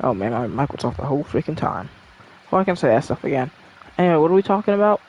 Oh man, my mic was off the whole freaking time. Well, I can say that stuff again. Anyway, what are we talking about?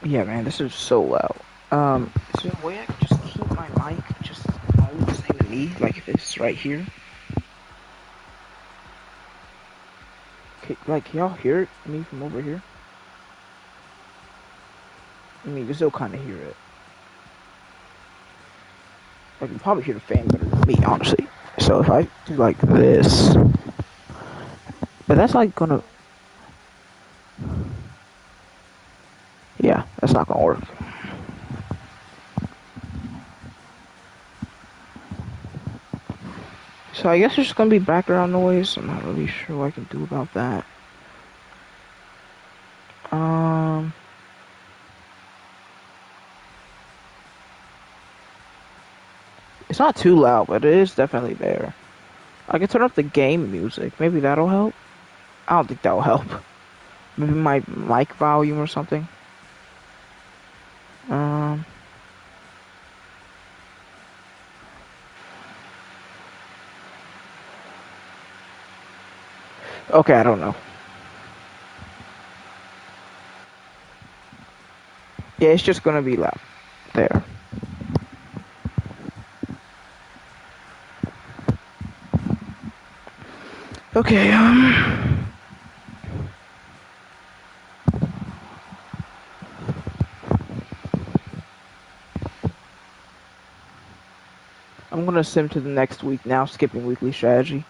Yeah, man, this is so loud. Is there a way I can just keep my mic just almost the same to me, like if it's right here? Like, can y'all hear it? Me from over here? I mean, you can still kind of hear it. Like, you can probably hear the fan better than me, honestly. So if I do like this, but that's like gonna, yeah, that's not gonna work. So I guess there's just gonna be background noise. I'm not really sure what I can do about that. Um, it's not too loud, but it is definitely there. I can turn up the game music. Maybe that'll help. I don't think that'll help. Maybe my mic volume or something. Um, okay, I don't know. Yeah, it's just gonna be loud. There. Okay, I'm gonna sim to the next week now, skipping weekly strategy.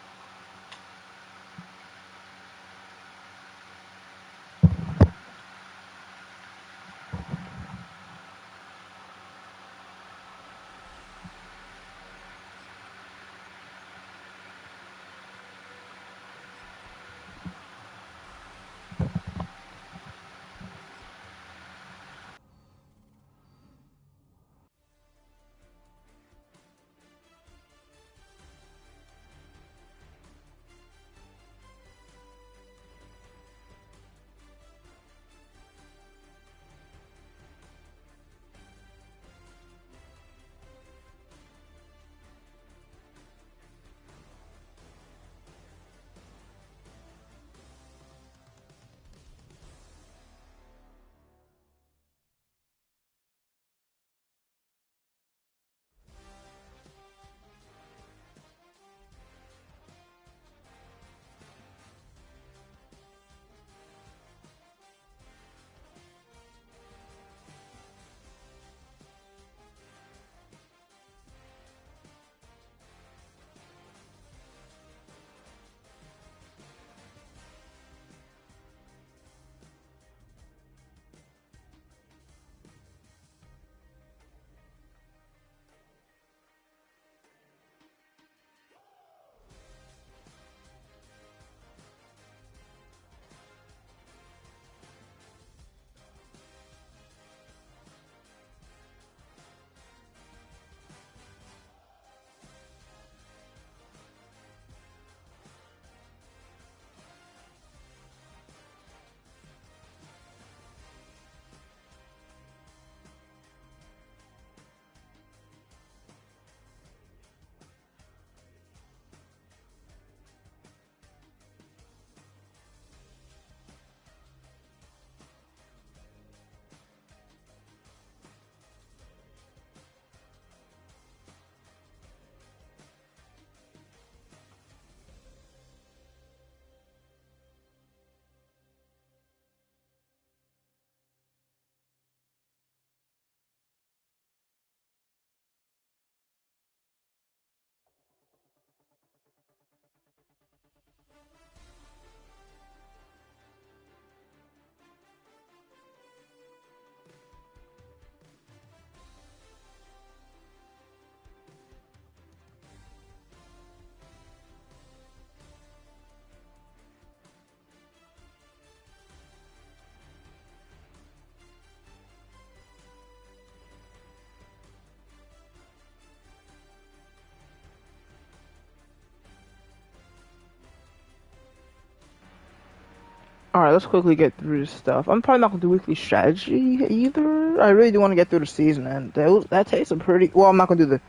Alright, let's quickly get through this stuff. I'm probably not going to do weekly strategy either. I really do want to get through the season, and that takes a pretty... Well, I'm not going to do the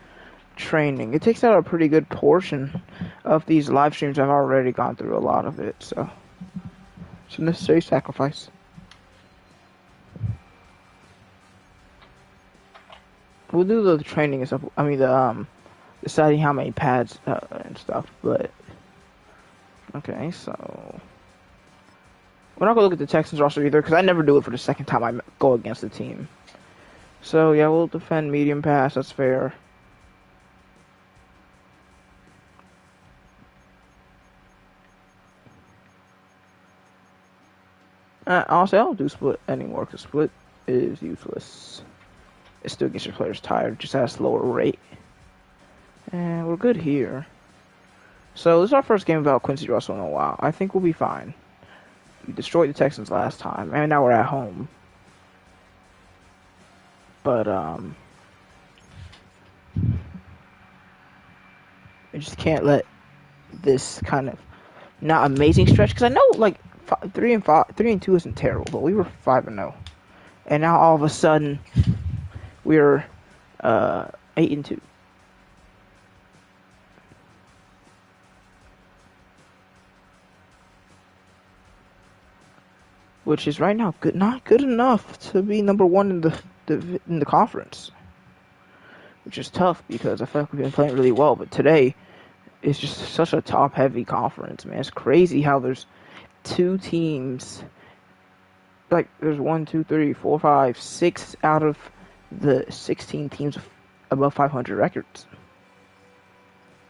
training. It takes out a pretty good portion of these live streams. I've already gone through a lot of it, so... It's a necessary sacrifice. We'll do the training and stuff. I mean, deciding how many pads and stuff, but... Okay, so... We're not going to look at the Texans roster either, because I never do it for the second time I go against the team. So, yeah, we'll defend medium pass. That's fair. Honestly, I don't do split anymore, because split is useless. It still gets your players tired, just at a slower rate. And we're good here. So, this is our first game without Quincy Russell in a while. I think we'll be fine. We destroyed the Texans last time, and now we're at home. But, I just can't let this kind of not amazing stretch, because I know, like, 3-2 isn't terrible, but we were 5-0. And now, all of a sudden, we're, 8-2. Which is right now not good enough to be number one in the conference, which is tough because I feel like we've been playing really well. But today is just such a top-heavy conference, man. It's crazy how there's two teams. Like there's 1, 2, 3, 4, 5, 6 out of the 16 teams above 500 records.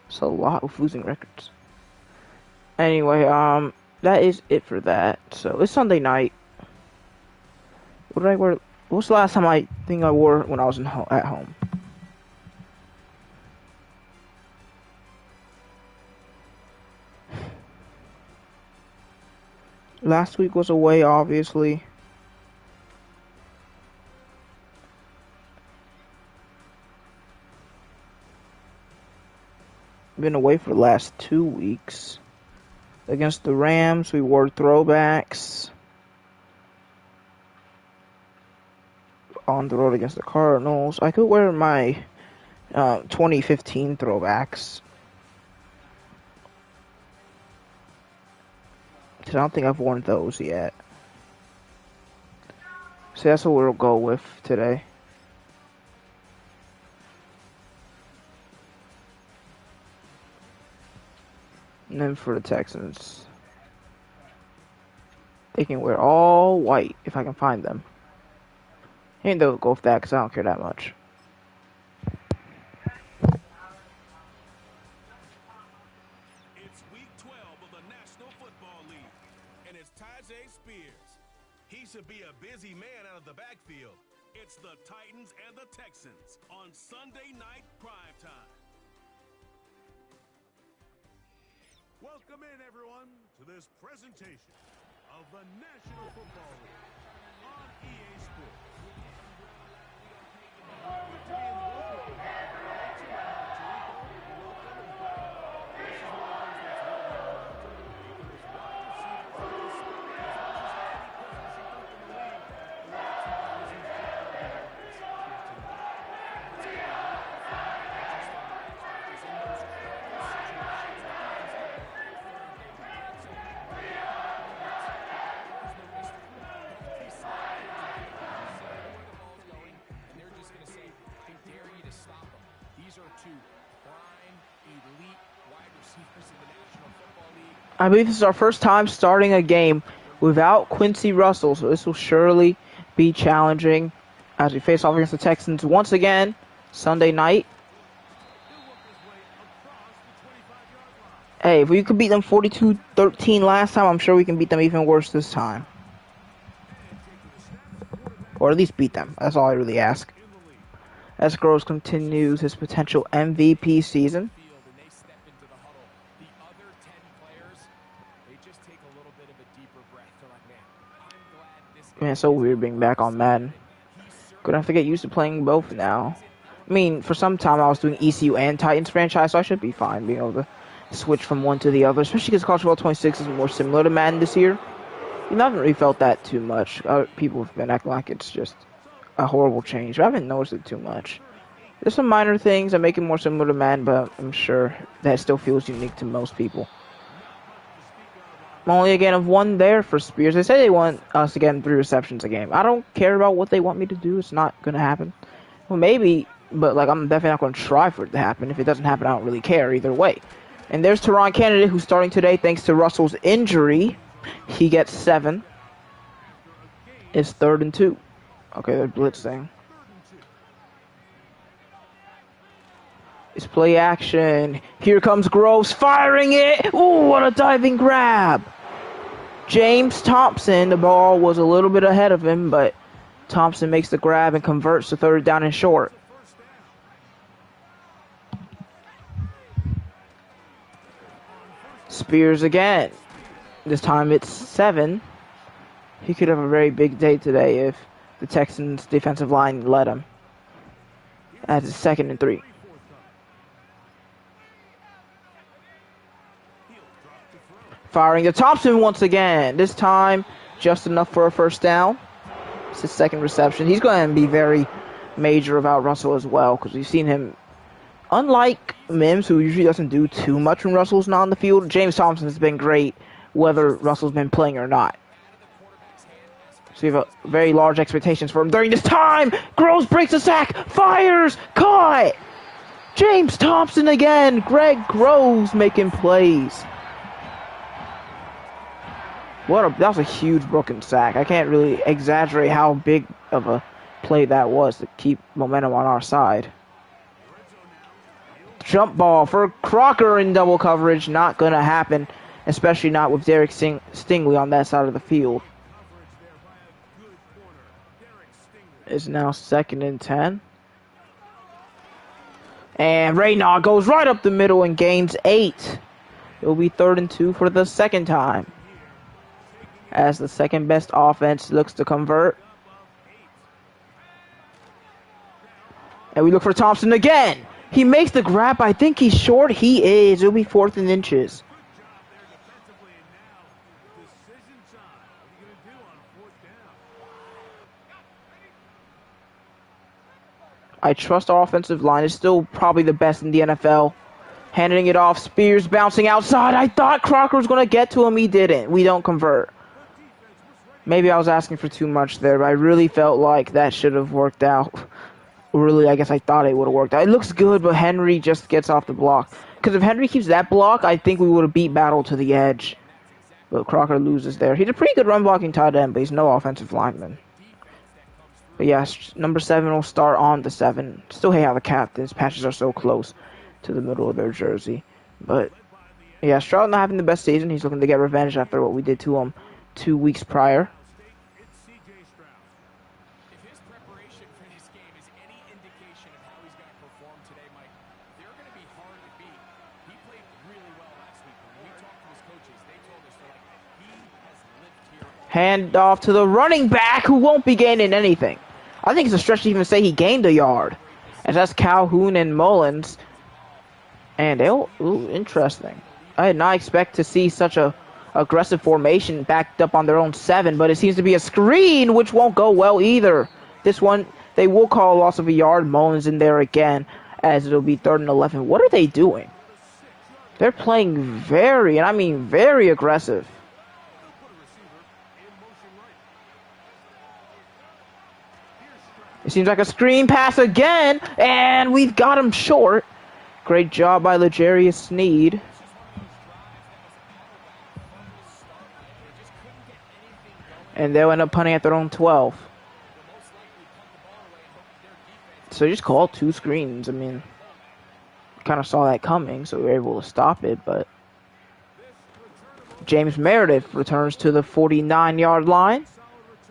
It's a lot of losing records. Anyway, that is it for that. So it's Sunday night. What did I wear? What's the last time I think I wore when I was at home? Last week was away, obviously. Been away for the last 2 weeks. Against the Rams, we wore throwbacks. On the road against the Cardinals. I could wear my 2015 throwbacks. Because I don't think I've worn those yet. So that's what we'll go with today. And then for the Texans, they can wear all white if I can find them. And they'll go with that because I don't care that much. It's week 12 of the National Football League, and it's Tyjae Spears. He should be a busy man out of the backfield. It's the Titans and the Texans on Sunday night primetime. Welcome in, everyone, to this presentation of the National Football League on EA Sports. I believe this is our first time starting a game without Quincy Russell, so this will surely be challenging as we face off against the Texans once again Sunday night. Hey, if we could beat them 42-13 last time, I'm sure we can beat them even worse this time. Or at least beat them. That's all I really ask. As Groves continues his potential MVP season. Man, it's so weird being back on Madden. Gonna have to get used to playing both now. I mean, for some time I was doing ECU and Titans franchise, so I should be fine being able to switch from one to the other, especially because College Football 26 is more similar to Madden this year. You haven't really felt that too much. People have been acting like it's just a horrible change. I haven't noticed it too much. There's some minor things that make it more similar to Madden, but I'm sure that still feels unique to most people. Only again of one there for Spears. They say they want us to get him 3 receptions a game. I don't care about what they want me to do. It's not gonna happen. Well, maybe, but like I'm definitely not gonna try for it to happen. If it doesn't happen, I don't really care either way. And there's Teron Kennedy, who's starting today thanks to Russell's injury. He gets 7. It's 3rd and 2. Okay, they're blitzing. It's play action. Here comes Groves firing it. Ooh, what a diving grab. James Thompson, the ball was a little bit ahead of him, but Thompson makes the grab and converts to 3rd down and short. Spears again. This time it's 7. He could have a very big day today if the Texans' defensive line let him. As it's 2nd and 3. Firing to Thompson once again. This time, just enough for a 1st down. It's his 2nd reception. He's going to be very major about Russell as well, because we've seen him, unlike Mims, who usually doesn't do too much when Russell's not on the field, James Thompson has been great whether Russell's been playing or not. So we have very large expectations for him during this time. Groves breaks a sack, fires, caught. James Thompson again. Greg Groves making plays. That was a huge broken sack. I can't really exaggerate how big of a play that was to keep momentum on our side. Jump ball for Crocker in double coverage. Not going to happen, especially not with Derek Stingley on that side of the field. It's now 2nd and 10. And Raynaud goes right up the middle and gains 8. It will be 3rd and 2 for the 2nd time, as the 2nd best offense looks to convert. And we look for Thompson again. He makes the grab. I think he's short. He is. It'll be 4th and inches. I trust our offensive line. It's still probably the best in the NFL. Handing it off. Spears bouncing outside. I thought Crocker was going to get to him. He didn't. We don't convert. Maybe I was asking for too much there, but I really felt like that should have worked out. Really, I guess I thought it would have worked out. It looks good, but Henry just gets off the block. Because if Henry keeps that block, I think we would have beat Battle to the edge. But Crocker loses there. He's a pretty good run-blocking tight end, but he's no offensive lineman. But yeah, number 7 will start on the 7. Still hate how the captains' patches are so close to the middle of their jersey. But yeah, Stroud not having the best season. He's looking to get revenge after what we did to him 2 weeks prior. Hand off to the running back, who won't be gaining anything. I think it's a stretch to even say he gained a yard. And that's Calhoun and Mullins. And interesting. I did not expect to see such a aggressive formation backed up on their own 7, but it seems to be a screen, which won't go well either. This one, they will call a loss of a yard. Mullins in there again, as it'll be 3rd and 11. What are they doing? They're playing very, and I mean very aggressive. It seems like a screen pass again, and we've got him short. Great job by L'Jarius Sneed. And they'll end up punting at their own 12. So just call 2 screens. I mean, kind of saw that coming, so we were able to stop it, but James Meredith returns to the 49-yard line.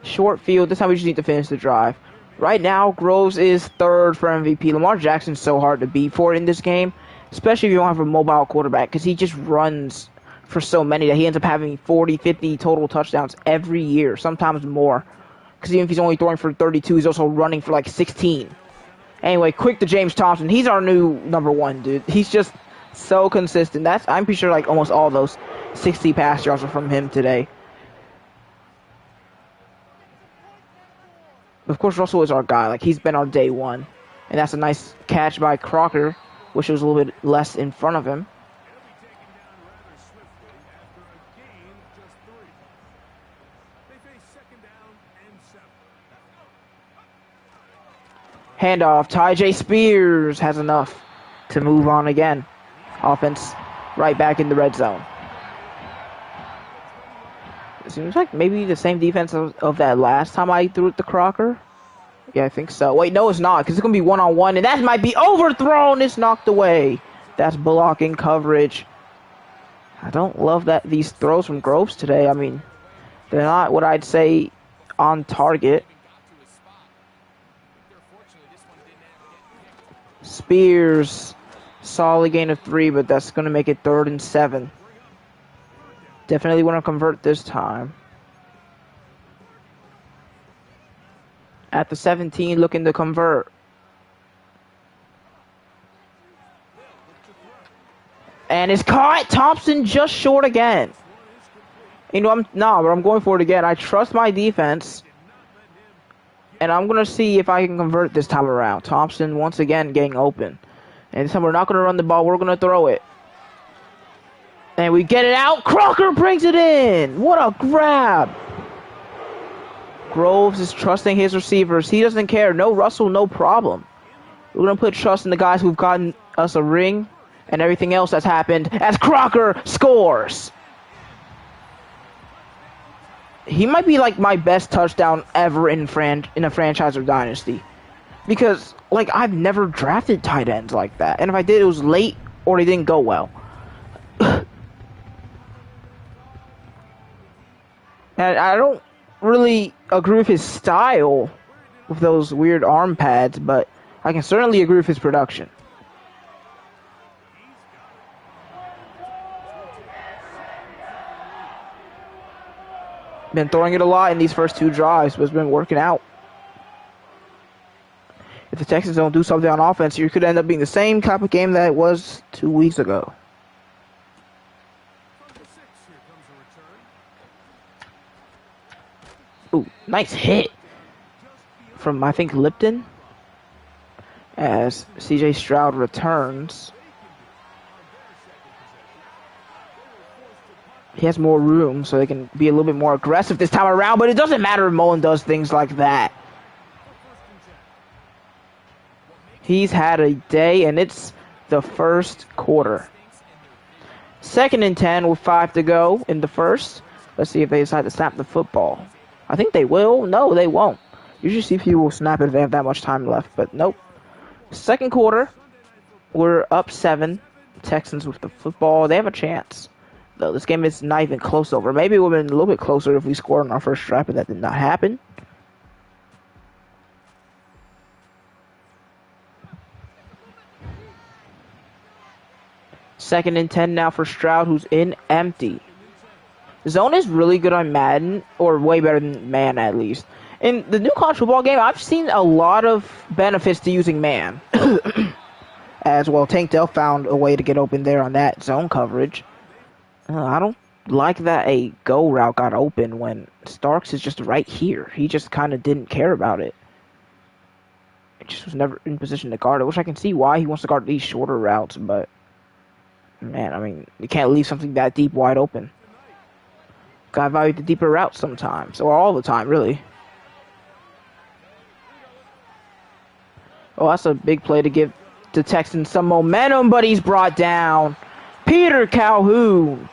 Short field. This time we just need to finish the drive. Right now, Groves is 3rd for MVP. Lamar Jackson's so hard to beat for in this game, especially if you don't have a mobile quarterback, because he just runs for so many that he ends up having 40, 50 total touchdowns every year, sometimes more. Because even if he's only throwing for 32, he's also running for like 16. Anyway, quick to James Thompson. He's our new number 1, dude. He's just so consistent. I'm pretty sure like almost all those 60 pass yards are from him today. Of course, Russell is our guy. Like, he's been our day one. And that's a nice catch by Crocker. Wish it was a little bit less in front of him. Handoff. Ty Spears has enough to move on again. Offense right back in the red zone. It seems like maybe the same defense of that last time I threw it to Crocker. Yeah, I think so. Wait, no, it's not, because it's going to be one-on-one, and that might be overthrown. It's knocked away. That's blocking coverage. I don't love that these throws from Groves today. I mean, they're not what I'd say on target. Spears, solid gain of 3, but that's going to make it 3rd and 7. Definitely want to convert this time. At the 17, looking to convert. And it's caught. Thompson just short again. You know, but I'm going for it again. I trust my defense. And I'm going to see if I can convert this time around. Thompson, once again, getting open. And this time we're not going to run the ball. We're going to throw it. And we get it out. Crocker brings it in. What a grab. Groves is trusting his receivers. He doesn't care. No Russell, no problem. We're going to put trust in the guys who've gotten us a ring and everything else that's happened as Crocker scores. He might be like my best touchdown ever in a franchise or dynasty. Because, like, I've never drafted tight ends like that. And if I did, it was late or they didn't go well. And I don't really agree with his style with those weird arm pads, but I can certainly agree with his production. Been throwing it a lot in these first 2 drives, but it's been working out. If the Texans don't do something on offense, you could end up being the same type of game that it was 2 weeks ago. Ooh, nice hit from, I think, Lipton as CJ Stroud returns. He has more room, so they can be a little bit more aggressive this time around, but it doesn't matter if Mullen does things like that. He's had a day, and it's the first quarter. 2nd and 10 with 5 to go in the first. Let's see if they decide to snap the football. I think they will. No, they won't. Usually see people will snap it if they have that much time left, but nope. 2nd quarter, we're up 7. Texans with the football. They have a chance. Though this game is not even close over. Maybe it would have been a little bit closer if we scored on our first drive, but that did not happen. Second and 10 now for Stroud, who's in empty. Zone is really good on Madden, or way better than man at least. In the new college football game, I've seen a lot of benefits to using man. As well, Tank Dell found a way to get open there on that zone coverage. I don't like that a go route got open when Starks is just right here. He just kind of didn't care about it. It just was never in position to guard it, which I can see why he wants to guard these shorter routes, but man, I mean, you can't leave something that deep wide open. Gotta value the deeper routes sometimes, or all the time, really. Oh, that's a big play to give the Texans some momentum, but he's brought down. Peter Calhoun.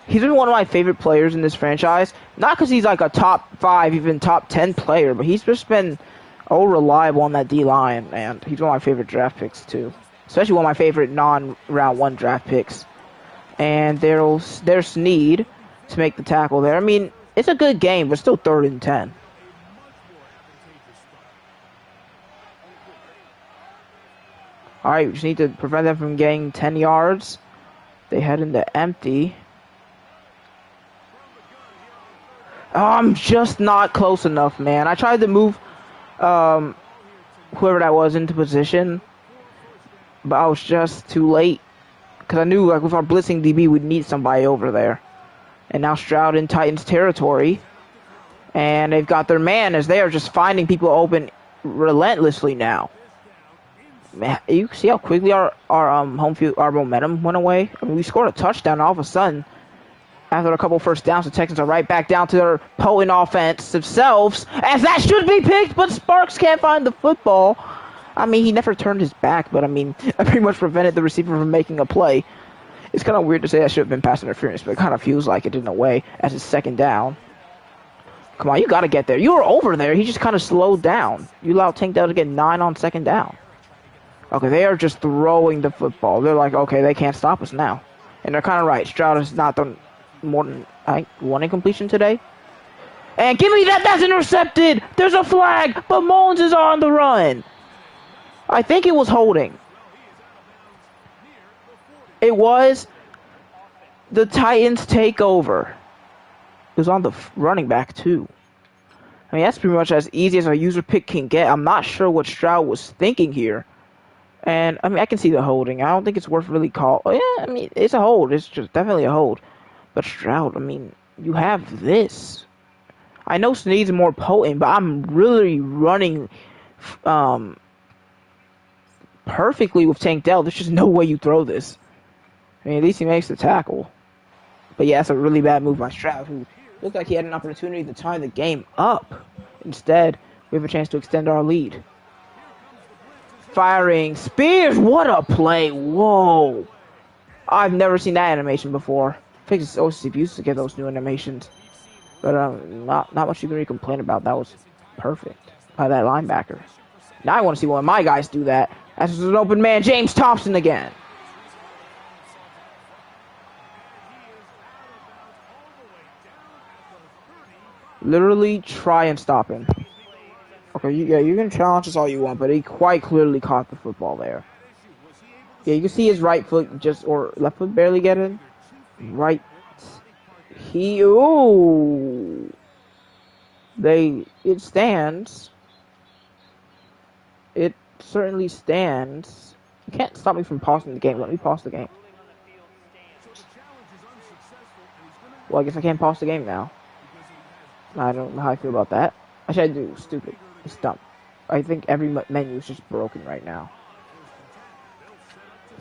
He's been one of my favorite players in this franchise. Not because he's like a top 5, even top 10 player, but he's just been reliable on that D-line, and he's one of my favorite draft picks, too. Especially one of my favorite non-round 1 draft picks. And there's Snead to make the tackle there. I mean, it's a good game, but still 3rd and 10. All right, we just need to prevent them from getting 10 yards. They head into empty. Oh, I'm just not close enough, man. I tried to move whoever that was into position, but I was just too late. Because I knew, like, with our blitzing DB, we'd need somebody over there. And now Stroud in Titans territory. And they've got their man as they are just finding people open relentlessly now. Man, you see how quickly our home field, our momentum went away? I mean, we scored a touchdown all of a sudden. After a couple first downs, the Texans are right back down to their potent offensive selves, as that should be picked, but Sparks can't find the football. I mean, he never turned his back, but I mean, I pretty much prevented the receiver from making a play. It's kind of weird to say that should have been pass interference, but it kind of feels like it in a way, as it's second down. Come on, you got to get there. You were over there. He just kind of slowed down. You allowed Tank Dell to get 9 on second down. Okay, they are just throwing the football. They're like, okay, they can't stop us now. And they're kind of right. Stroud has not done more than, I think, 1 incompletion today. And give me that. That's intercepted. There's a flag, but Mullins is on the run. I think it was holding. It was. The Titans take over. It was on the running back, too. I mean, that's pretty much as easy as a user pick can get. I'm not sure what Stroud was thinking here. And, I mean, I can see the holding. I don't think it's worth really call. Oh, yeah, I mean, it's a hold. It's just definitely a hold. But Stroud, I mean, you have this. I know Snead's more potent, but I'm really running perfectly with Tank Dell. There's just no way you throw this. I mean, at least he makes the tackle. But yeah, that's a really bad move by Stroud, who looked like he had an opportunity to tie the game up. Instead, we have a chance to extend our lead. Firing Spears, what a play! Whoa, I've never seen that animation before. I think it's OCP used to get those new animations, but not much you can really complain about. That was perfect by that linebacker. Now I want to see one of my guys do that. That's an open man, James Thompson again. Literally try and stop him. Okay, yeah, you can challenge us all you want, but he quite clearly caught the football there. Yeah, you can see his right foot or left foot barely get in. Right. Ooh. It stands. It certainly stands. You can't stop me from pausing the game. Let me pause the game. Well, I guess I can't pause the game now. I don't know how I feel about that. I should do stupid. It's dumb. I think every menu is just broken right now.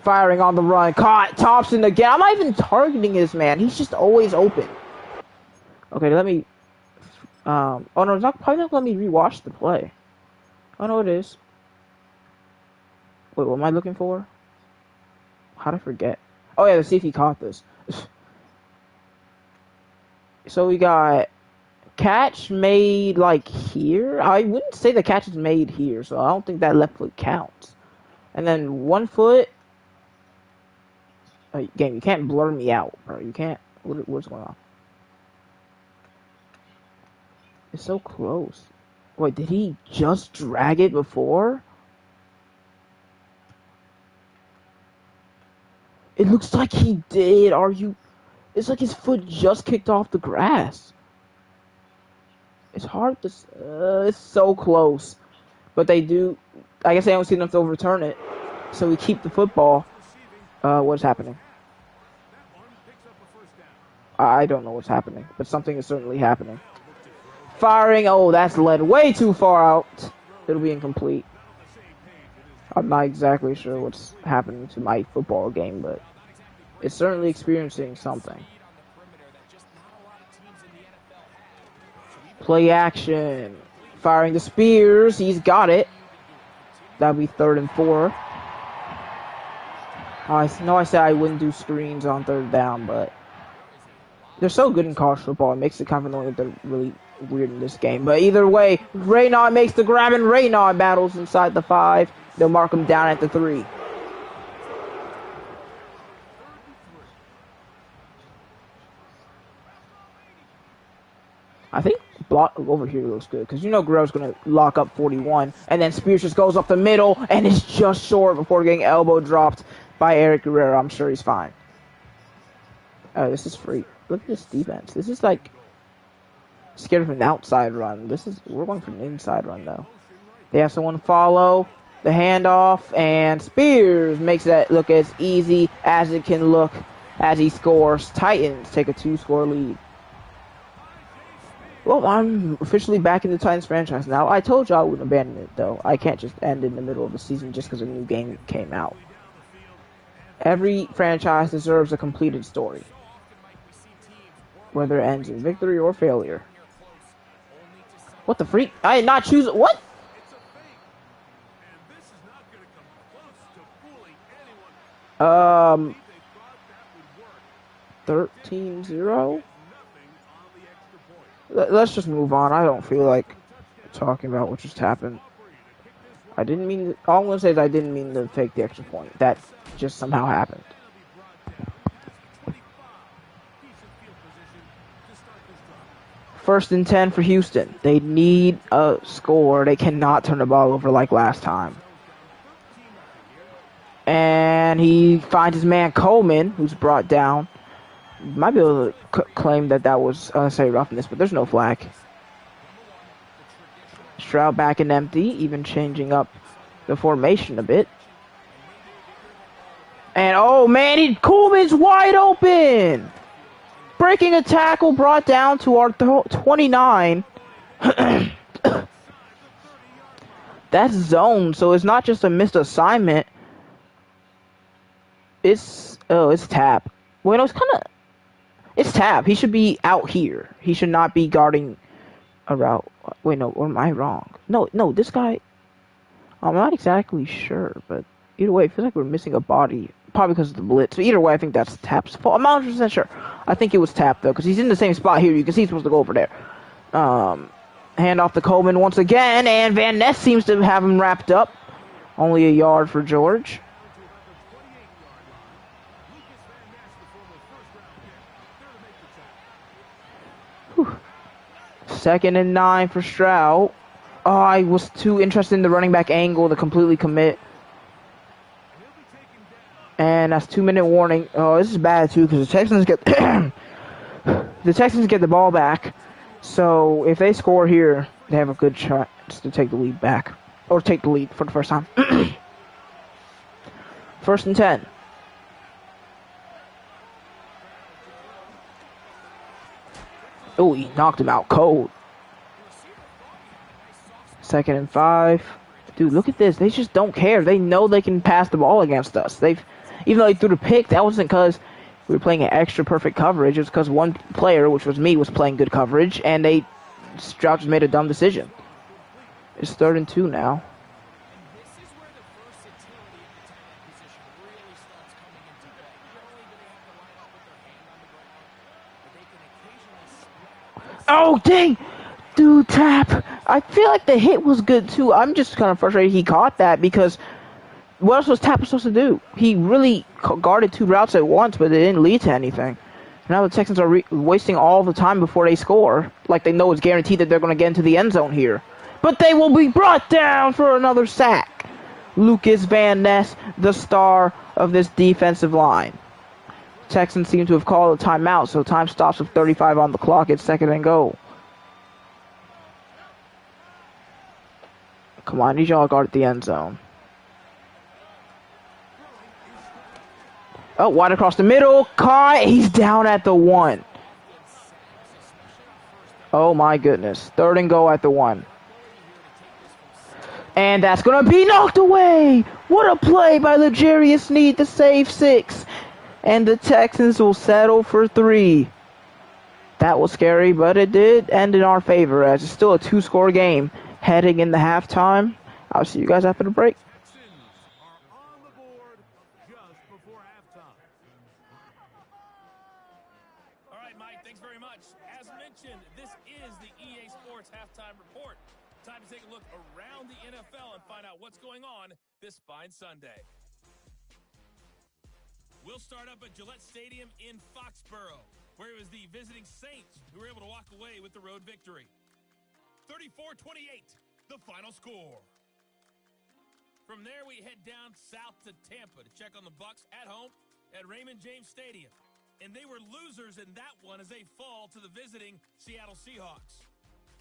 Firing on the run. Caught. Thompson again. I'm not even targeting this man. He's just always open. Okay, let me... oh, no, it's not, probably not going to let me rewatch the play. Oh, no, it is. Wait, what am I looking for? How did I forget? Oh, yeah, to see if he caught this. So we got... Catch made, like, here? I wouldn't say the catch is made here, so I don't think that left foot counts. And then 1 foot... game, you can't blur me out, bro. You can't... What's going on? It's so close. Wait, did he just drag it before? It looks like he did. Are you... It's like his foot just kicked off the grass. It's hard to... it's so close. But they do... I guess they don't see enough to overturn it. So we keep the football. What's happening? I don't know what's happening. But something is certainly happening. Firing. Oh, that's led way too far out. It'll be incomplete. I'm not exactly sure what's happening to my football game, but it's certainly experiencing something. Play action. Firing the Spears. He's got it. That'll be 3rd and 4. I know I said I wouldn't do screens on 3rd down, but they're so good in college football. It makes it kind of annoying that they're really weird in this game. But either way, Raynaud makes the grab, and Raynaud battles inside the 5. They'll mark him down at the 3. I think block over here looks good, because you know Guerrero's going to lock up 41, and then Spears just goes up the middle, and it's just short before getting elbow dropped by Eric Guerrero. I'm sure he's fine. Oh, this is free. Look at this defense. This is like scared of an outside run. We're going for an inside run though. They have someone follow the handoff, and Spears makes that look as easy as it can look as he scores. Titans take a 2-score lead. Well, I'm officially back in the Titans franchise now. I told you I wouldn't abandon it, though. I can't just end in the middle of the season just because a new game came out. Every franchise deserves a completed story, whether it ends in victory or failure. What the freak? I did not choose it. What? It's a fake. And this is not going to come close to fooling anyone. Um, They thought that would work. 13-0? Nothing on the extra point. Let's just move on. I don't feel like talking about what just happened. I didn't mean to, all I'm going to say is I didn't mean to fake the extra point. That just somehow happened. First and 10 for Houston. They need a score. They cannot turn the ball over like last time. And he finds his man Coleman, who's brought down. Might be able to claim that that was unnecessary roughness, but there's no flag. Stroud back and empty, even changing up the formation a bit. And oh man, Coleman's wide open! Breaking a tackle, brought down to our 29. That's zone, so it's not just a missed assignment. It's tap. Well, it's tap. He should be out here. He should not be guarding a route. Wait, no, or am I wrong? No, this guy. I'm not exactly sure, but either way, it feels like we're missing a body. Probably because of the blitz. But either way, I think that's Tap's fault. I'm not 100% sure. I think it was Tap, though, because he's in the same spot here. You can see he's supposed to go over there. Hand off to Coleman once again, and Van Ness seems to have him wrapped up. Only a yard for George. Whew. 2nd and 9 for Stroud. Oh, I was too interested in the running back angle to completely commit. And that's 2-minute warning. Oh, this is bad too because the Texans get the ball back. So if they score here, they have a good chance to take the lead back or take the lead for the first time. 1st and 10. Oh, he knocked him out cold. 2nd and 5. Dude, look at this. They just don't care. They know they can pass the ball against us. Even though they threw the pick, that wasn't because we were playing an extra perfect coverage. It was because one player, which was me, was playing good coverage, and Stroud just made a dumb decision. It's 3rd and 2 now. Oh, dang! Dude, Tap! I feel like the hit was good, too. I'm just kind of frustrated he caught that because what else was Tap supposed to do? He really guarded 2 routes at once, but it didn't lead to anything. Now the Texans are wasting all the time before they score. Like they know it's guaranteed that they're going to get into the end zone here. But they will be brought down for another sack. Lucas Van Ness, the star of this defensive line. Texans seem to have called a timeout, so time stops with 35 on the clock. It's 2nd and goal. Come on, I need y'all to guard at the end zone. Oh, wide across the middle. Caught. He's down at the 1. Oh, my goodness. 3rd and goal at the 1. And that's going to be knocked away. What a play by L'Jarius Sneed to save 6. And the Texans will settle for 3. That was scary, but it did end in our favor as it's still a 2-score game heading into halftime. I'll see you guys after the break. This is the EA Sports Halftime Report. Time to take a look around the NFL and find out what's going on this fine Sunday. We'll start up at Gillette Stadium in Foxborough, where it was the visiting Saints who were able to walk away with the road victory. 34-28, the final score. From there, we head down south to Tampa to check on the Bucs at home at Raymond James Stadium. And they were losers in that one as they fall to the visiting Seattle Seahawks.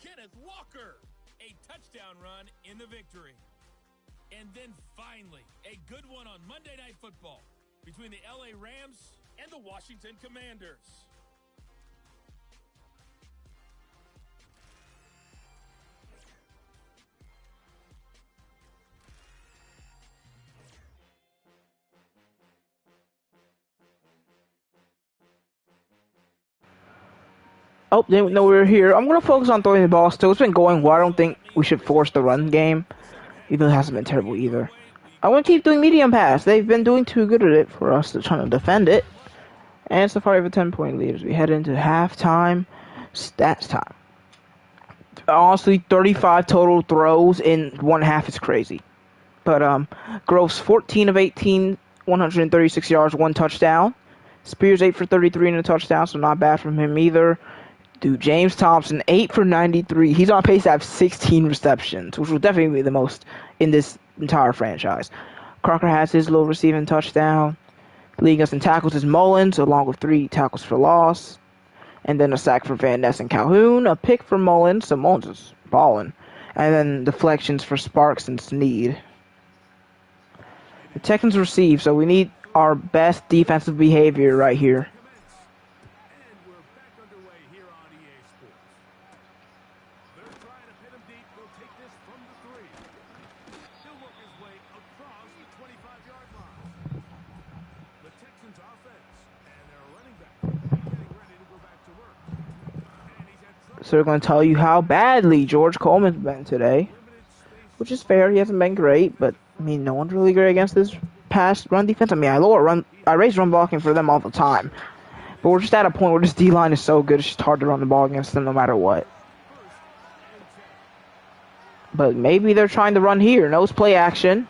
Kenneth Walker, a touchdown run in the victory. And then finally, a good one on Monday Night Football between the LA Rams and the Washington Commanders. Oh, didn't know we were here. I'm gonna focus on throwing the ball still. It's been going well. I don't think we should force the run game, even though it hasn't been terrible either. I want to keep doing medium pass. They've been doing too good at it for us to try to defend it. And so far, we have a 10-point lead as we head into halftime. Stats time. Honestly, 35 total throws in one half is crazy. But Groves 14 of 18, 136 yards, 1 touchdown. Spears 8 for 33 and a touchdown, so not bad from him either. Dude, James Thompson 8 for 93. He's on pace to have 16 receptions, which will definitely be the most in this entire franchise. Crocker has his little receiving touchdown. Leading us in tackles is Mullins, along with 3 tackles for loss. And then a sack for Van Ness and Calhoun, a pick for Mullins, so Mullins is balling. And then deflections for Sparks and Sneed. The Texans receive, so we need our best defensive behavior right here. And we're back underway here on EA Sports. They're trying to pin him deep. They'll take this from the 3. He'll work his way across the 25-yard line. The Texans offense and their running back getting ready to go back to work. And he's had trouble. So they're going to tell you how badly George Coleman's been today, which is fair. He hasn't been great, but I mean, no one's really great against this pass run defense. I mean, I raise run blocking for them all the time, but we're just at a point where this D-line is so good, it's just hard to run the ball against them no matter what. But maybe they're trying to run here. Nose play action.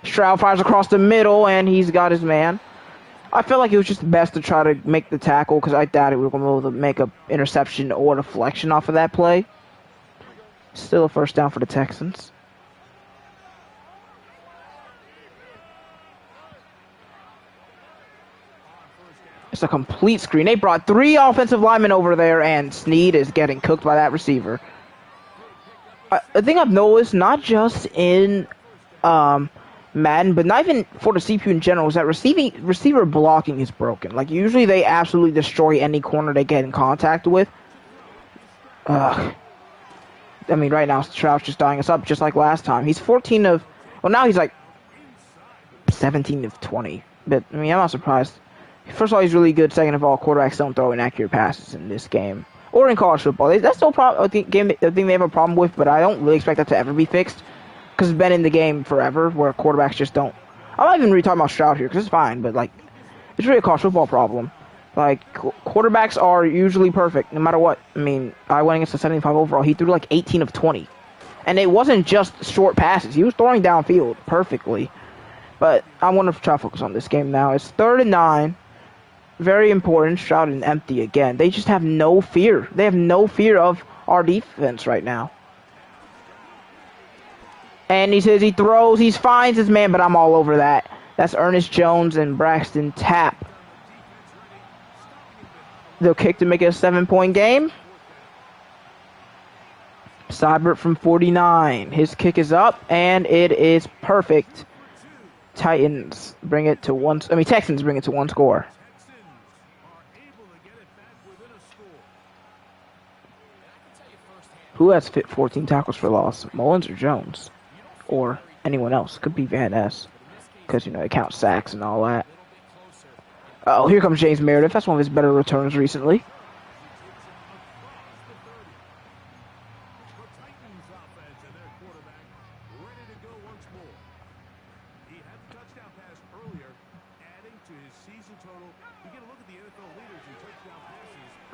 Stroud fires across the middle, and he's got his man. I felt like it was just best to try to make the tackle because I doubted we were going to be able to make an interception or deflection off of that play. Still a first down for the Texans. It's a complete screen. They brought 3 offensive linemen over there, and Sneed is getting cooked by that receiver. I think I've noticed, not just in Madden, but not even for the CPU in general, is that receiver blocking is broken. Like, usually they absolutely destroy any corner they get in contact with. I mean, right now, Stroud's just dying us up, just like last time. He's 14 of... Well, now he's like 17 of 20. But, I mean, I'm not surprised. First of all, he's really good. Second of all, quarterbacks don't throw inaccurate passes in this game. Or in college football. That's still a thing they have a problem with, but I don't really expect that to ever be fixed. Because it's been in the game forever, where quarterbacks just don't... I'm not even really talking about Stroud here, because it's fine, but, like, it's really a college football problem. Like, quarterbacks are usually perfect, no matter what. I mean, I went against the 75 overall. He threw, like, 18 of 20. And it wasn't just short passes. He was throwing downfield perfectly. But I want to try to focus on this game now. It's 3rd and 9. Very important. Stroud and empty again. They just have no fear. They have no fear of our defense right now. And he says he throws. He finds his man, but I'm all over that. That's Ernest Jones and Braxton Tapp. They'll kick to make it a 7-point game. Seibert from 49. His kick is up, and it is perfect. Texans bring it to 1 score. Who has 14 tackles for loss? Mullins or Jones? Or anyone else? Could be Van Ness. Because, you know, it counts sacks and all that. Oh, here comes James Meredith. That's one of his better returns recently.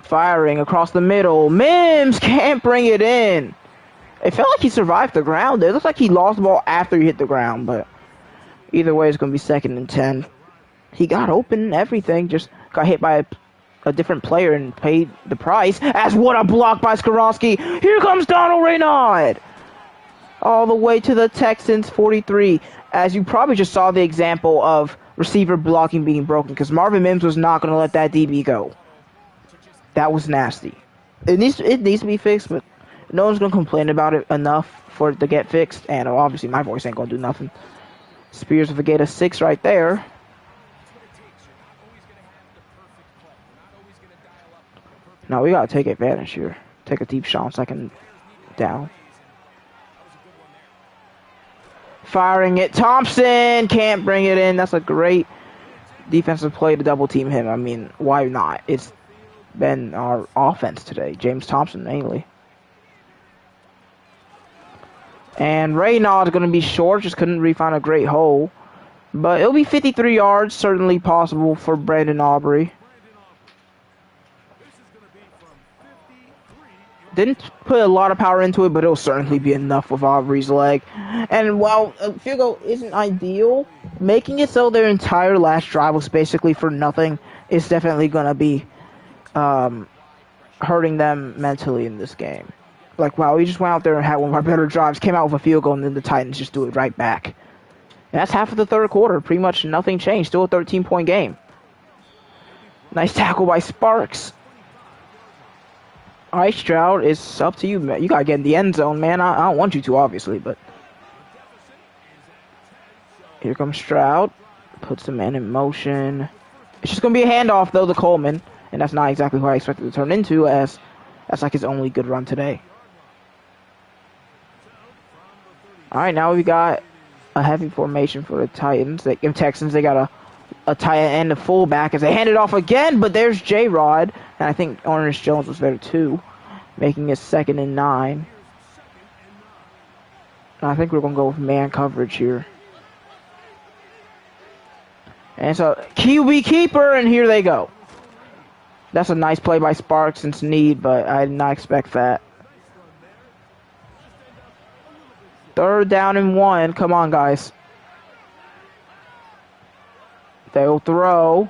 Firing across the middle. Mims can't bring it in. It felt like he survived the ground. It looks like he lost the ball after he hit the ground, but either way, it's going to be 2nd and 10. He got open and everything, just got hit by a different player and paid the price. As what a block by Skoronski. Here comes Donald Reynaud. All the way to the Texans 43. As you probably just saw the example of receiver blocking being broken, because Marvin Mims was not going to let that DB go. That was nasty. It needs to be fixed, but no one's going to complain about it enough for it to get fixed. And obviously my voice ain't going to do nothing. Spears with a gate of 6 right there. Now we got to take advantage here. Take a deep shot on 2nd down. Firing it. Thompson can't bring it in. That's a great defensive play to double team him. I mean, why not? It's been our offense today. James Thompson mainly. And Raynaud's going to be short, just couldn't really find a great hole. But it'll be 53 yards, certainly possible for Brandon Aubrey. Didn't put a lot of power into it, but it'll certainly be enough with Aubrey's leg. And while a field goal isn't ideal, making it so their entire last drive was basically for nothing is definitely going to be hurting them mentally in this game. Like, wow, we just went out there and had one of our better drives, came out with a field goal, and then the Titans just do it right back. And that's half of the third quarter. Pretty much nothing changed. Still a 13-point game. Nice tackle by Sparks. All right, Stroud, it's up to you, man. You got to get in the end zone, man. I don't want you to, obviously, but... Here comes Stroud. Puts the man in motion. It's just going to be a handoff, though, to Coleman. And that's not exactly what I expected to turn into, as that's like his only good run today. All right, now we got a heavy formation for the Titans. Texans, they got a tight end, a fullback, as they hand it off again, but there's J-Rod, and I think Ernest Jones was there too, making it 2nd and 9. I think we're going to go with man coverage here. And so, QB keeper, and here they go. That's a nice play by Sparks and Snead, but I did not expect that. 3rd down and 1. Come on, guys. They'll throw.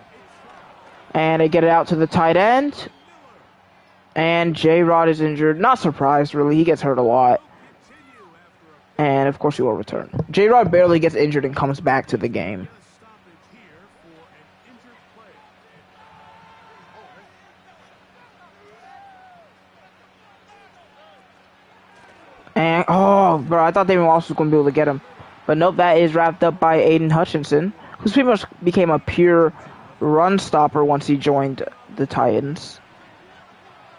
And they get it out to the tight end. And J-Rod is injured. Not surprised, really. He gets hurt a lot. And, of course, he will return. J-Rod barely gets injured and comes back to the game. And, oh, bro, I thought they were also going to be able to get him. But nope, that is wrapped up by Aiden Hutchinson, who's pretty much became a pure run stopper once he joined the Titans.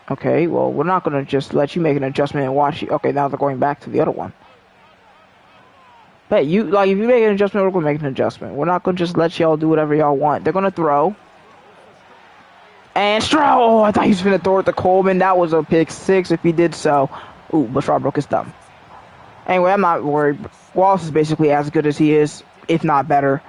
Okay, well, we're not going to just let you make an adjustment and watch you. Okay, now they're going back to the other one. But if you make an adjustment, we're going to make an adjustment. We're not going to just let y'all do whatever y'all want. They're going to throw. And Stroud, oh, I thought he was going to throw it to Coleman. That was a pick 6 if he did so. Ooh, but Stroud broke his thumb. Anyway, I'm not worried. Wallace is basically as good as he is, if not better.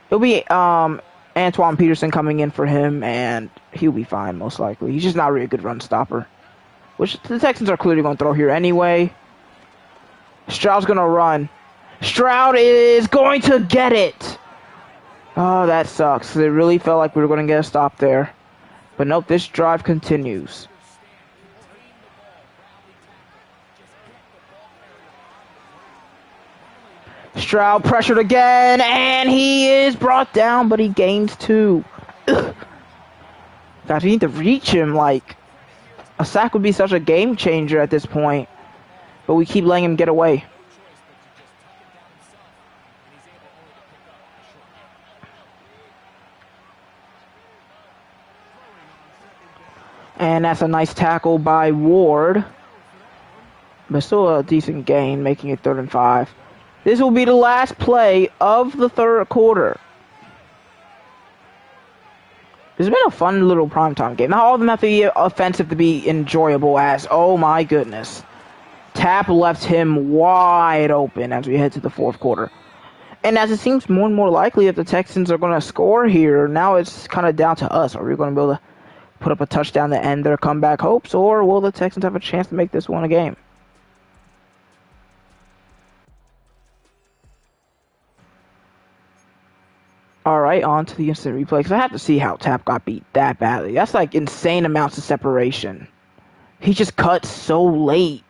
It'll be Antoine Peterson coming in for him, and he'll be fine, most likely. He's just not really a good run stopper, which the Texans are clearly going to throw here anyway. Stroud's going to run. Stroud is going to get it. Oh, that sucks. It really felt like we were going to get a stop there. But nope, this drive continues. Stroud pressured again, and he is brought down, but he gains 2. Ugh. Gosh, we need to reach him. Like, a sack would be such a game changer at this point, but we keep letting him get away. And that's a nice tackle by Ward, but still a decent gain, making it 3rd and 5. This will be the last play of the third quarter. It's been a fun little primetime game. Not all of them have to be offensive to be enjoyable as, oh my goodness. Tap left him wide open as we head to the 4th quarter. And as it seems more and more likely that the Texans are going to score here, now it's kind of down to us. Are we going to be able to put up a touchdown to end their comeback hopes, or will the Texans have a chance to make this one a game? Alright, on to the instant replay, because I have to see how Tap got beat that badly. That's like insane amounts of separation. He just cut so late.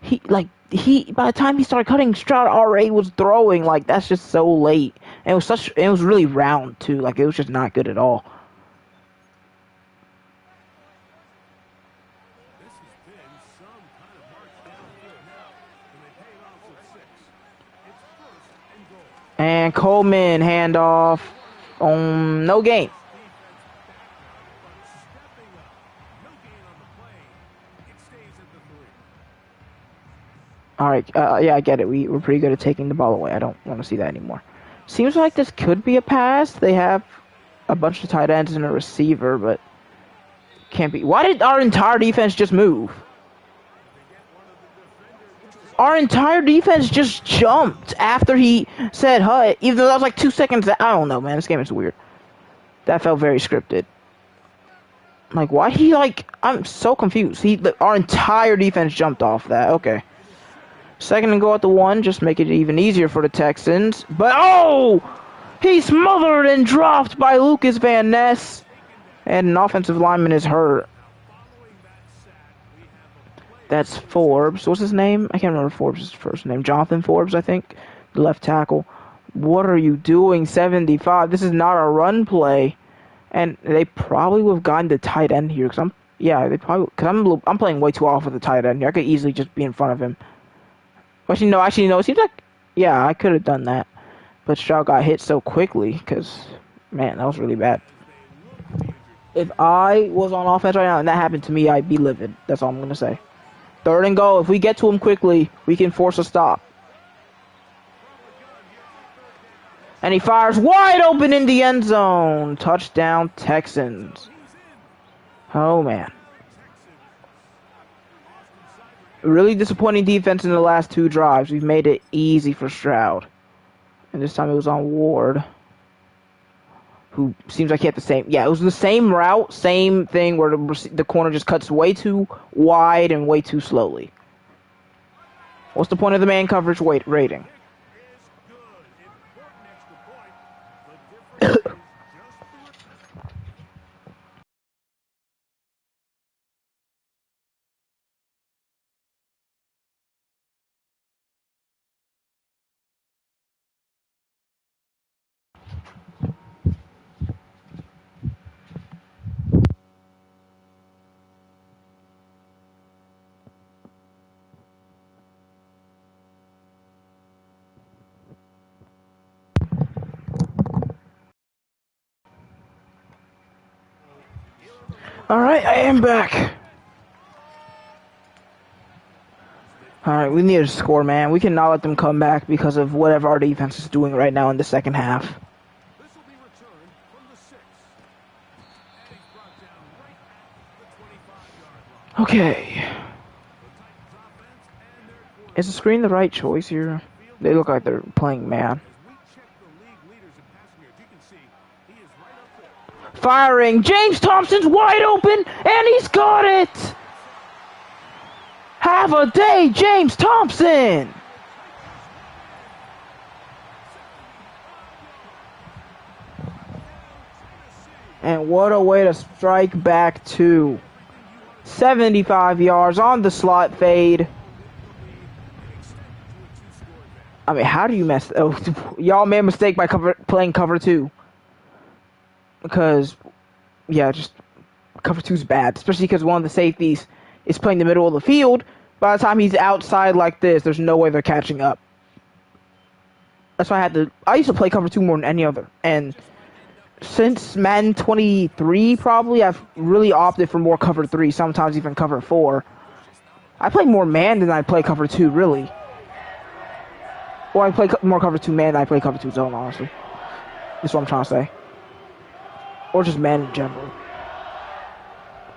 By the time he started cutting, Stroud already was throwing. Like, that's just so late. And it was really round, too. Like, it was just not good at all. And Coleman, handoff. No gain. Alright, yeah, I get it. We're pretty good at taking the ball away. I don't want to see that anymore. Seems like this could be a pass. They have a bunch of tight ends and a receiver, but Can't be. Why did our entire defense just move? Our entire defense just jumped after he said "hut," even though that was like 2 seconds. I don't know, man. This game is weird. That felt very scripted. Like, why he like? I'm so confused. Our entire defense jumped off that. Okay. Second and go at the 1, just make it even easier for the Texans. But oh, he's smothered and dropped by Lucas Van Ness, and an offensive lineman is hurt. That's Forbes. What's his name? I can't remember Forbes' first name. Jonathan Forbes, I think. The left tackle. What are you doing? 75. This is not a run play. And they probably would have gotten the tight end here. They probably, because I'm playing way too off with the tight end here. I could easily just be in front of him. Actually, no. It seems like, yeah, I could have done that. But Stroud got hit so quickly because, man, that was really bad. If I was on offense right now and that happened to me, I'd be livid. That's all I'm going to say. Third and go. If we get to him quickly, we can force a stop. And he fires wide open in the end zone. Touchdown, Texans. Oh, man. Really disappointing defense in the last 2 drives. We've made it easy for Stroud. And this time it was on Ward, who seems like he had the same. Yeah, it was the same route, same thing where the corner just cuts way too wide and way too slowly. What's the point of the man coverage rating? Alright, I am back. Alright, we need to score, man. We cannot let them come back because of whatever our defense is doing right now in the second half. Okay. Is the screen the right choice here? They look like they're playing man. Firing. James Thompson's wide open, and he's got it! Have a day, James Thompson! And what a way to strike back, too. 75 yards on the slot fade. I mean, how do you mess... Oh, y'all made a mistake by playing cover 2. Because, yeah, just cover 2's bad. Especially because one of the safeties is playing the middle of the field. By the time he's outside like this, there's no way they're catching up. That's why I used to play cover 2 more than any other. And since Madden 23, probably, I've really opted for more cover 3. Sometimes even cover 4. I play more man than I play cover 2, really. Or I play more cover 2 man than I play cover 2 zone, honestly. That's what I'm trying to say. Or just man in general.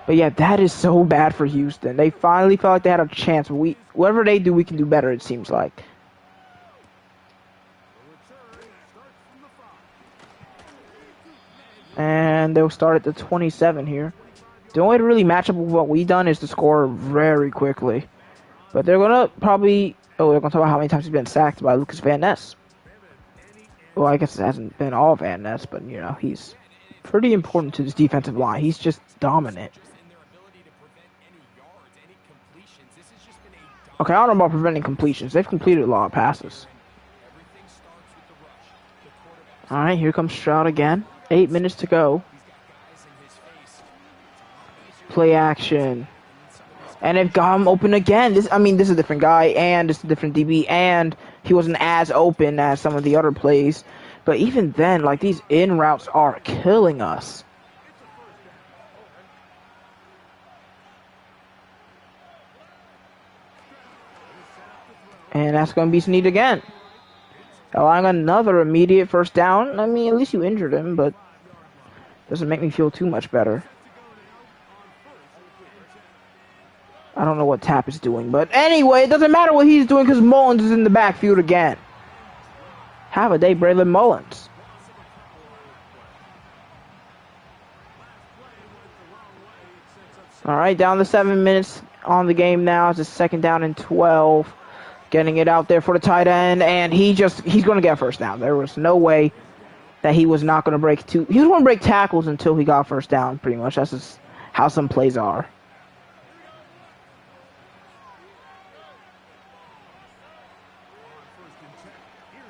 But yeah, that is so bad for Houston. They finally felt like they had a chance. But whatever they do, we can do better, it seems like. And they'll start at the 27 here. The only way to really match up with what we done is to score very quickly. But they're going to probably... Oh, they're going to talk about how many times he's been sacked by Lucas Van Ness. Well, I guess it hasn't been all Van Ness, but, you know, he's pretty important to this defensive line. He's just dominant. Okay, I don't know about preventing completions. They've completed a lot of passes. Alright, here comes Stroud again. 8 minutes to go. Play action. And they've got him open again. This is a different guy, and it's a different DB, and he wasn't as open as some of the other plays. But even then, like, these in routes are killing us. And that's going to be Snead again. Allowing another immediate first down. I mean, at least you injured him, but doesn't make me feel too much better. I don't know what Tap is doing, but anyway, it doesn't matter what he's doing because Mullins is in the backfield again. Have a day, Braylon Mullins. All right, down to 7 minutes on the game now. It's a 2nd down and 12. Getting it out there for the tight end, and he's going to get first down. There was no way that he was not going to break two. He was going to break tackles until he got first down, pretty much. That's just how some plays are.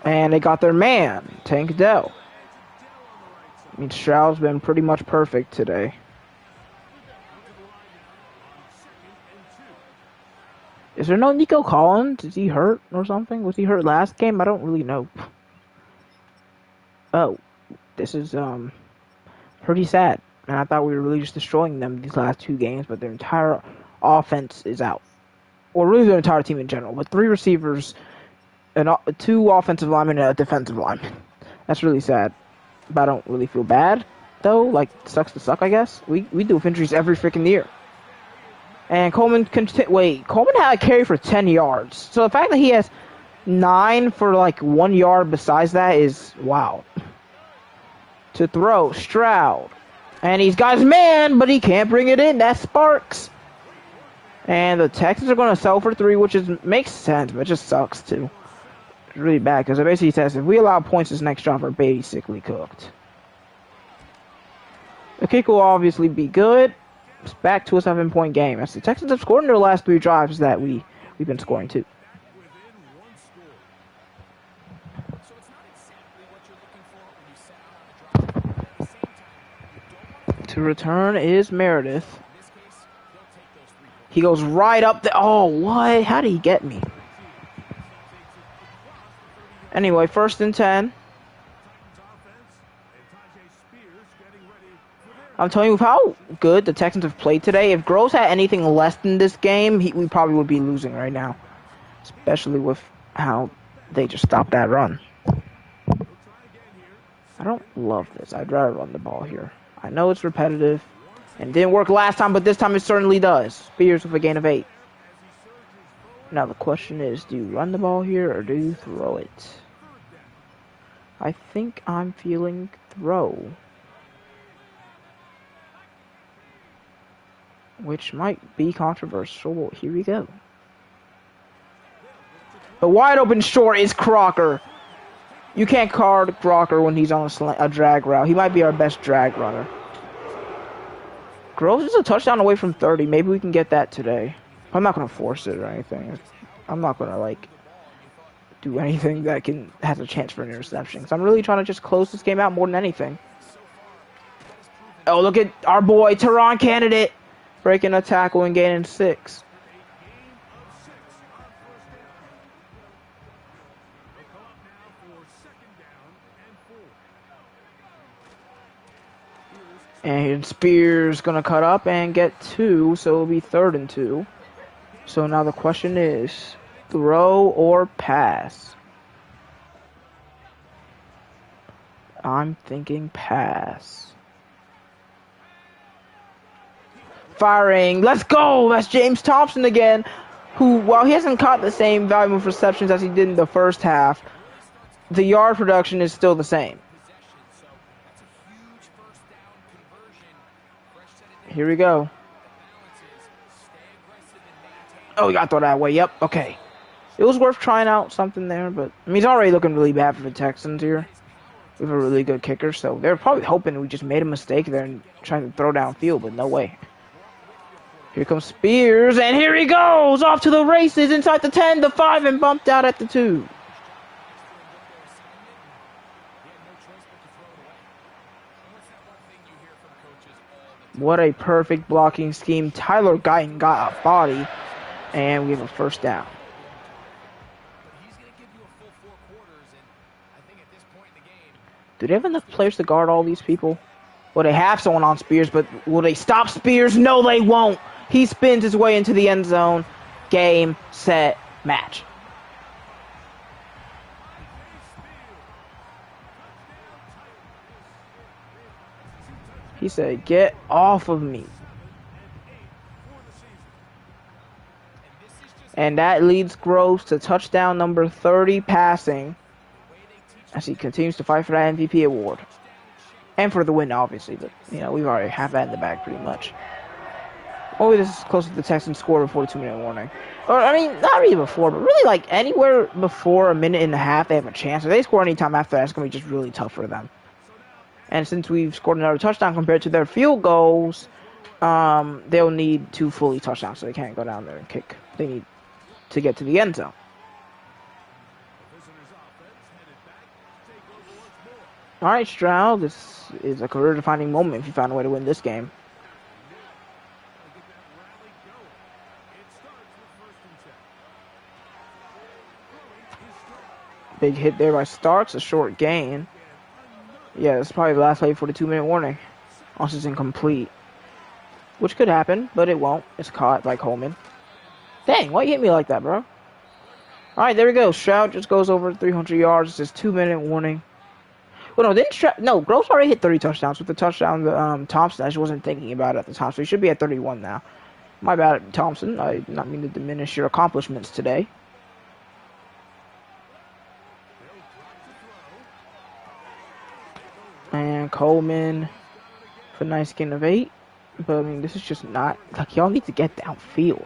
And they got their man, Tank Dell. I mean, Stroud's been pretty much perfect today. Is there no Nico Collins? Is he hurt or something? Was he hurt last game? I don't really know. Oh, this is pretty sad. And I thought we were really just destroying them these last 2 games, but their entire offense is out. Or really their entire team in general. But 3 receivers, and 2 offensive linemen, and a defensive lineman. That's really sad. But I don't really feel bad, though. Like, sucks to suck, I guess. We do have injuries every freaking year. And Coleman Coleman had a carry for 10 yards. So the fact that he has 9 for like 1 yard besides that is wow. To throw, Stroud. And he's got his man, but he can't bring it in. That's Sparks. And the Texans are going to sell for 3, which makes sense, but it just sucks too. It's really bad because it basically says if we allow points this next drive, we're basically cooked. The kick will obviously be good. It's back to a 7-point game. As the Texans have scored in their last 3 drives that we've been scoring too. To return is Meredith. He goes right up there. Oh, what? How did he get me? Anyway, 1st and 10. I'm telling you how good the Texans have played today. If Groves had anything less than this game, we probably would be losing right now. Especially with how they just stopped that run. I don't love this. I'd rather run the ball here. I know it's repetitive. And it didn't work last time, but this time it certainly does. Spears with a gain of 8. Now the question is, do you run the ball here or do you throw it? I think I'm feeling throw. Which might be controversial. Here we go. The wide open short is Crocker. You can't card Crocker when he's on a drag route. He might be our best drag runner. Groves is a touchdown away from 30. Maybe we can get that today. I'm not going to force it or anything. I'm not going to, like, do anything that has a chance for an interception. So I'm really trying to just close this game out more than anything. Oh, look at our boy, Tehran Candidate, breaking a tackle and gaining 6. And Spears gonna cut up and get 2, so it'll be 3rd and 2. So now the question is, throw or pass? I'm thinking pass. Firing, let's go! That's James Thompson again, who, while he hasn't caught the same volume of receptions as he did in the first half, the yard production is still the same. Here we go. Oh, you gotta throw that away. Yep, okay. It was worth trying out something there, but I mean, he's already looking really bad for the Texans here. We have a really good kicker, so they're probably hoping we just made a mistake there and trying to throw downfield, but no way. Here comes Spears, and here he goes! Off to the races, inside the 10, the 5, and bumped out at the 2. What a perfect blocking scheme. Tyler Guyton got a body, and we have a 1st down. Do they have enough players to guard all these people? Well, they have someone on Spears, but will they stop Spears? No, they won't. He spins his way into the end zone. Game, set, match. He said, get off of me. And that leads Groves to touchdown number 30 passing as he continues to fight for that MVP award. And for the win, obviously, but, we've already have that in the bag pretty much. Only this is close to the Texans score of 42-minute warning. Or, I mean, not really before, but really, like, anywhere before a minute and a half, they have a chance. If they score any time after that, it's going to be just really tough for them. And since we've scored another touchdown compared to their field goals, they'll need 2 fully touchdowns, so they can't go down there and kick. They need to get to the end zone. All right, Stroud, this is a career-defining moment if you find a way to win this game. Big hit there by Starks, a short gain. Yeah, that's probably the last play for the 2-minute warning. Unless it's incomplete. Which could happen, but it won't. It's caught by Coleman. Dang, why you hit me like that, bro? Alright, there we go. Stroud just goes over 300 yards. It's his 2-minute warning. Well, no, didn't Stroud... No, Groves already hit 30 touchdowns with the touchdown to Thompson. I just wasn't thinking about it at the time, so he should be at 31 now. My bad, Thompson. I did not mean to diminish your accomplishments today. And Coleman for a nice gain of 8. But, I mean, this is just not... Like, y'all need to get downfield.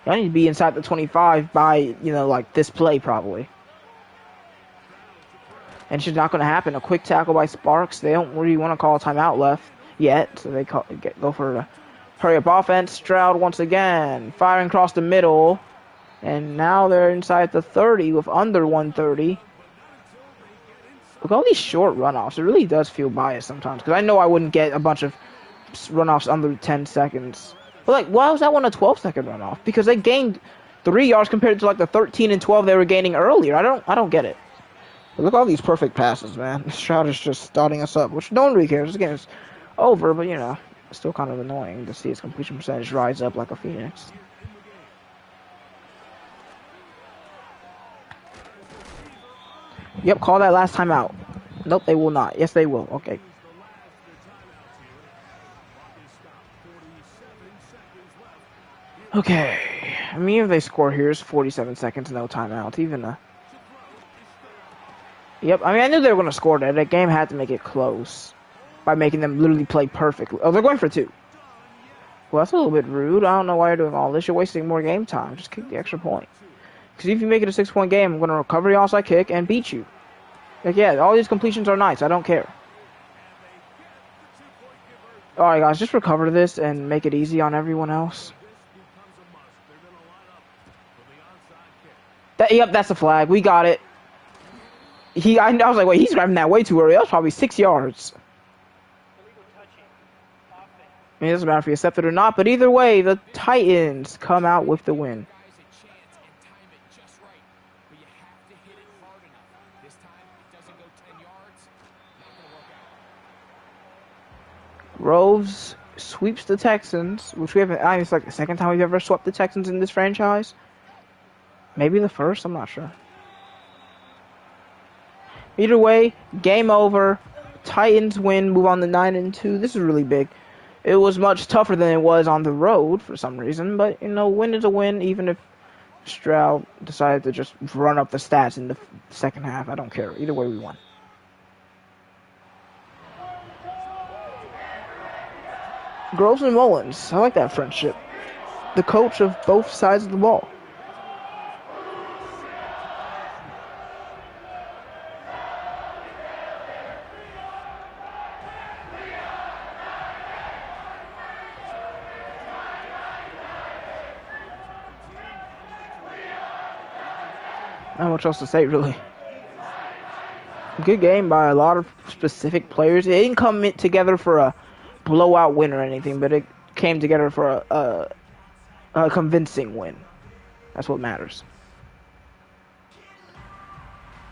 Y'all need to be inside the 25 by, like, this play, probably. And it's just not going to happen. A quick tackle by Sparks. They don't really want to call a timeout left yet. So they go for a hurry-up offense. Stroud once again. Firing across the middle. And now they're inside the 30 with under 130. Look at all these short runoffs. It really does feel biased sometimes. Because I know I wouldn't get a bunch of runoffs under 10 seconds. But, like, why was that one a 12-second runoff? Because they gained 3 yards compared to, like, the 13 and 12 they were gaining earlier. I don't get it. But look at all these perfect passes, man. Stroud is just starting us up, which no one really cares. This game is over, but, it's still kind of annoying to see his completion percentage rise up like a phoenix. Yep, call that last time out. Nope, they will not. Yes, they will. Okay. Okay. I mean, if they score here, it's 47 seconds, no timeout. Yep, I mean, I knew they were going to score there. That game had to make it close by making them literally play perfectly. Oh, they're going for 2. Well, that's a little bit rude. I don't know why you're doing all this. You're wasting more game time. Just kick the extra point. Because if you make it a 6-point game, I'm going to recover the onside kick and beat you. Like, yeah, all these completions are nice. I don't care. Alright, guys, just recover this and make it easy on everyone else. Yep, that's a flag. We got it. I was like, wait, he's grabbing that way too early. That was probably 6 yards. I mean, it doesn't matter if you accept it or not, but either way, the Titans come out with the win. Groves sweeps the Texans, which we haven't. It's like the second time we've ever swept the Texans in this franchise. Maybe the first, I'm not sure. Either way, game over. Titans win, move on to 9-2. This is really big. It was much tougher than it was on the road for some reason, but win is a win. Even if Stroud decided to just run up the stats in the second half, I don't care. Either way, we won. Groves and Mullins, I like that friendship. The coach of both sides of the ball. Not much else to say, really. Good game by a lot of specific players. It didn't come together for a blowout win or anything, but it came together for a convincing win. That's what matters.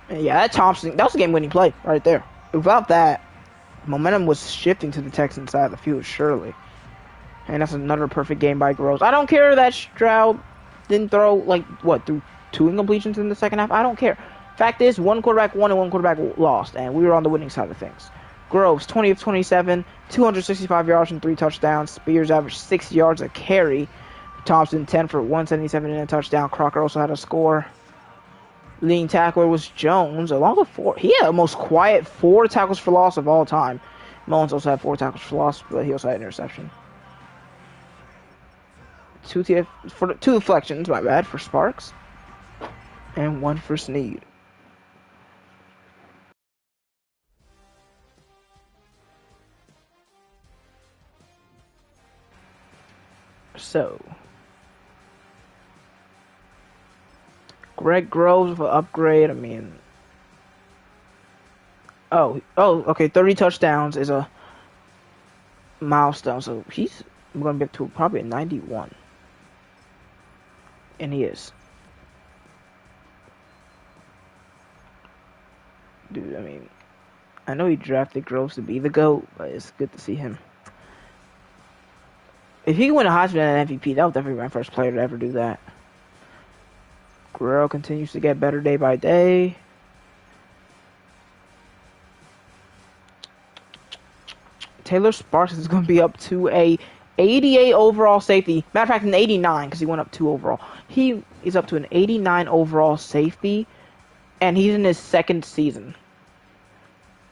And yeah, that Thompson, that was a game-winning play right there. Without that, momentum was shifting to the Texans side of the field, surely. And that's another perfect game by Groves. I don't care that Stroud didn't throw, through 2 incompletions in the second half. I don't care. Fact is, one quarterback won and one quarterback lost, and we were on the winning side of things. Groves, 20 of 27, 265 yards and 3 touchdowns. Spears averaged 6 yards a carry. Thompson, 10 for 177 and a touchdown. Crocker also had a score. Leading tackler was Jones, along with 4. He had the most quiet 4 tackles for loss of all time. Mullins also had 4 tackles for loss, but he also had an interception. 2 deflections, my bad, for Sparks. And 1 for Snead. So, Greg Groves will upgrade. I mean, okay. 30 touchdowns is a milestone. So he's going to be up to probably a 91, and he is. Dude, I mean, I know he drafted Groves to be the GOAT, but it's good to see him. If he can win a Heisman and an MVP, that would definitely be my first player to ever do that. Guerrero continues to get better day by day. Taylor Sparks is going to be up to a 88 overall safety. Matter of fact, an 89 because he went up 2 overall. He is up to an 89 overall safety, and he's in his 2nd season.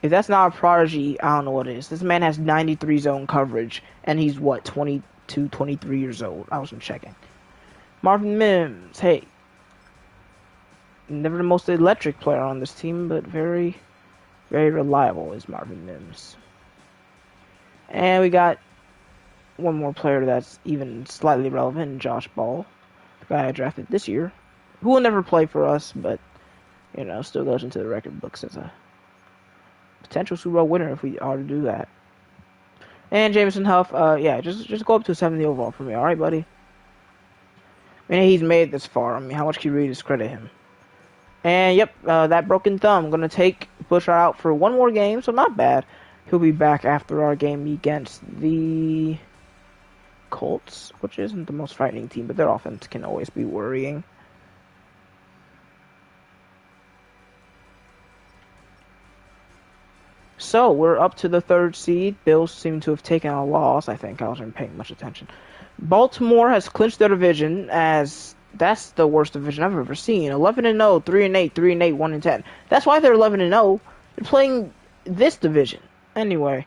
If that's not a prodigy, I don't know what is. This man has 93 zone coverage, and he's, what, 22, 23 years old? I wasn't checking. Marvin Mims, hey. Never the most electric player on this team, but very, very reliable is Marvin Mims. And we got one more player that's even slightly relevant, Josh Ball, the guy I drafted this year, who will never play for us, but, you know, still goes into the record books as a potential Super Bowl winner if we are to do that. And Jameson Huff, yeah, just go up to 70 overall for me, alright, buddy? I mean, he's made it this far. I mean, how much can you really discredit him? And, yep, that broken thumb. I'm going to take Butcher out for 1 more game, so not bad. He'll be back after our game against the Colts, which isn't the most frightening team, but their offense can always be worrying. So, we're up to the 3rd seed. Bills seem to have taken a loss, I think. I wasn't paying much attention. Baltimore has clinched their division, as that's the worst division I've ever seen. 11-0, 3-8, 3-8, 1-10. That's why they're 11-0. They're playing this division. Anyway,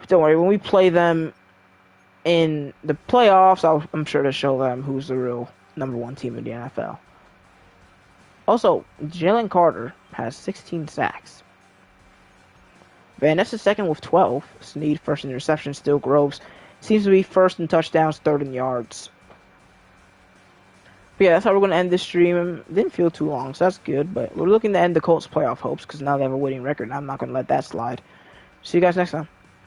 don't worry. When we play them in the playoffs, I'm sure to show them who's the real #1 team in the NFL. Also, Jalen Carter has 16 sacks. Van Ness is 2nd with 12. Snead 1st in interceptions. Still Groves seems to be 1st in touchdowns, 3rd in yards. But yeah, that's how we're going to end this stream. It didn't feel too long, so that's good. But we're looking to end the Colts playoff hopes because now they have a winning record, and I'm not going to let that slide. See you guys next time.